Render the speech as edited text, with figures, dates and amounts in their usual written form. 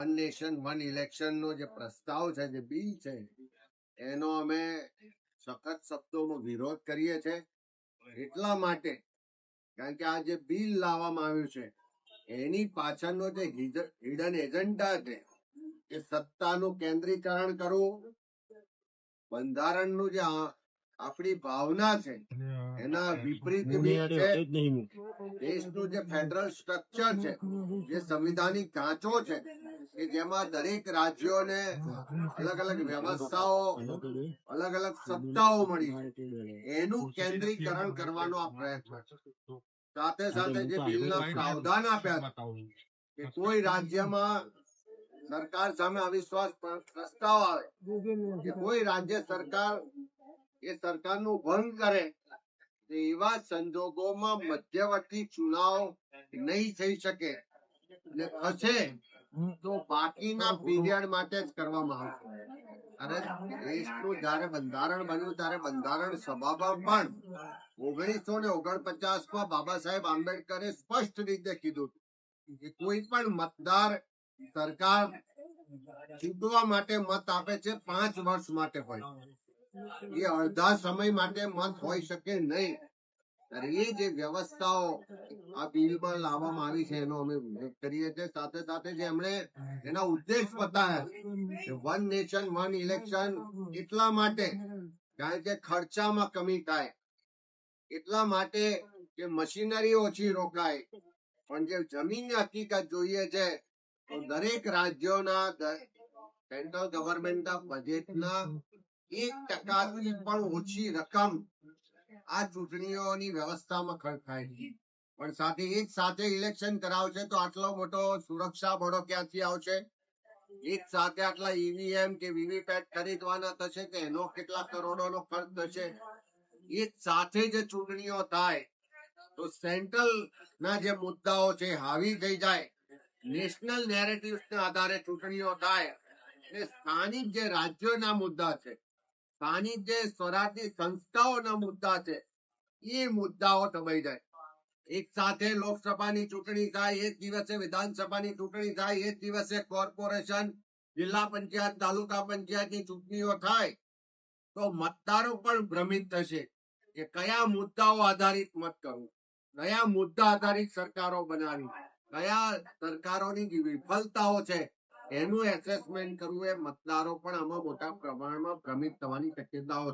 One nation one election નો જે પ્રસ્તાવ છે, જે બિલ છે, એનો અમે સખત શબ્દોમાં વિરોધ કરીએ છીએ. એટલા માટે કારણ કે આ જે બિલ લાવવામાં આવ્યું છે એની પાછળનો જે હિડન એજન્ડા છે કે સત્તાનું કેન્દ્રીકરણ કરવું, બંધારણનું જે આપણી ભાવના છે એના વિપરીત બિલ છે. દેશનું જે ફેડરલ સ્ટ્રક્ચર છે, જે સંવિધાનિક ઢાંચો છે કે જેમાં દરેક રાજ્યોને અલગ અલગ વ્યવસ્થાઓ, અલગ અલગ સત્તાઓ મળી છે, એનું કેન્દ્રીકરણ કરવાનો આ પ્રયત્ન છે. સાથે સાથે જે બિલના પ્રાવધાન આપ્યા કે કોઈ રાજ્યમાં સરકાર સામે અવિશ્વાસ પ્રસ્તાવ આવે કે કોઈ રાજ્ય સરકાર એ સરકારનું ભંગ કરે, એવા સંજોગોમાં મધ્યવર્તી ચુનાવ નહીં થઈ શકે ને થશે તો બાકીના પીરિયડ માટે જ કરવામાં આવશે. અને દેશનું જયારે બંધારણ બન્યું ત્યારે બંધારણ સભામાં પણ 1949 બાબા સાહેબ આંબેડકરે સ્પષ્ટ રીતે કીધું કે કોઈ પણ મતદાર સરકાર ચૂંટવા માટે મત આપે છે 5 વર્ષ માટે હોય, એ અડધા સમય માટે મત હોઈ શકે નહીં. એ જે વ્યવસ્થાઓ આ બિલમાં લાવવામાં આવી છે એનો અમે વિરોધ કરીએ છીએ. સાથે સાથે જે એમણે એના ઉદ્દેશ બતાવ્યા વન નેશન વન ઇલેક્શન એટલા માટે કારણ કે ખર્ચામાં કમી થાય, એટલા માટે કે મશીનરી ઓછી રોકાય, પણ જે જમીનની હકીકત જોઈએ છે તો દરેક રાજ્યોના સેન્ટ્રલ ગવર્મેન્ટના બજેટના 1% પણ ઓછી રકમ આ ચૂંટણીઓની વ્યવસ્થામાં ખર્ચ થાય છે. પણ સાથે એક સાથે ઇલેક્શન કરાવશે તો આટલો મોટો સુરક્ષા બળો ક્યાંથી આવશે? એક સાથે આટલા ઈવીએમ કે વીવીપેટ ખરીદવાના થશે કે એનો કેટલા કરોડોનો ખર્ચ થશે? એક સાથે જે ચૂંટણીઓ થાય તો સેન્ટ્રલ ના જે મુદ્દાઓ છે હાવી થઈ જાય, નેશનલ નેરેટિવ્સ ના આધારે ચૂંટણીઓ થાય, સ્થાનિક જે રાજ્યોના મુદ્દા છે, સ્થાનિક જે સ્વરાજની સંસ્થાઓના મુદ્દા છે, એ મુદ્દાઓ દબાઈ જાય. એક સાથે લોકસભાની ચૂંટણી થાય, એક દિવસે વિધાનસભાની ચૂંટણી થાય, એક દિવસે કોર્પોરેશન, જિલ્લા પંચાયત, તાલુકા પંચાયતની ચૂંટણીઓ થાય તો મતદારો પણ ભ્રમિત થશે કે કયા મુદ્દાઓ આધારિત મત કરવું, કયા મુદ્દા આધારિત સરકારો બનાવી, કયા સરકારોની વિફળતાઓ છે એનું એસેસમેન્ટ કરવું. એ મતદારો પણ આમાં મોટા પ્રમાણમાં ભ્રમિત થવાની શક્યતાઓ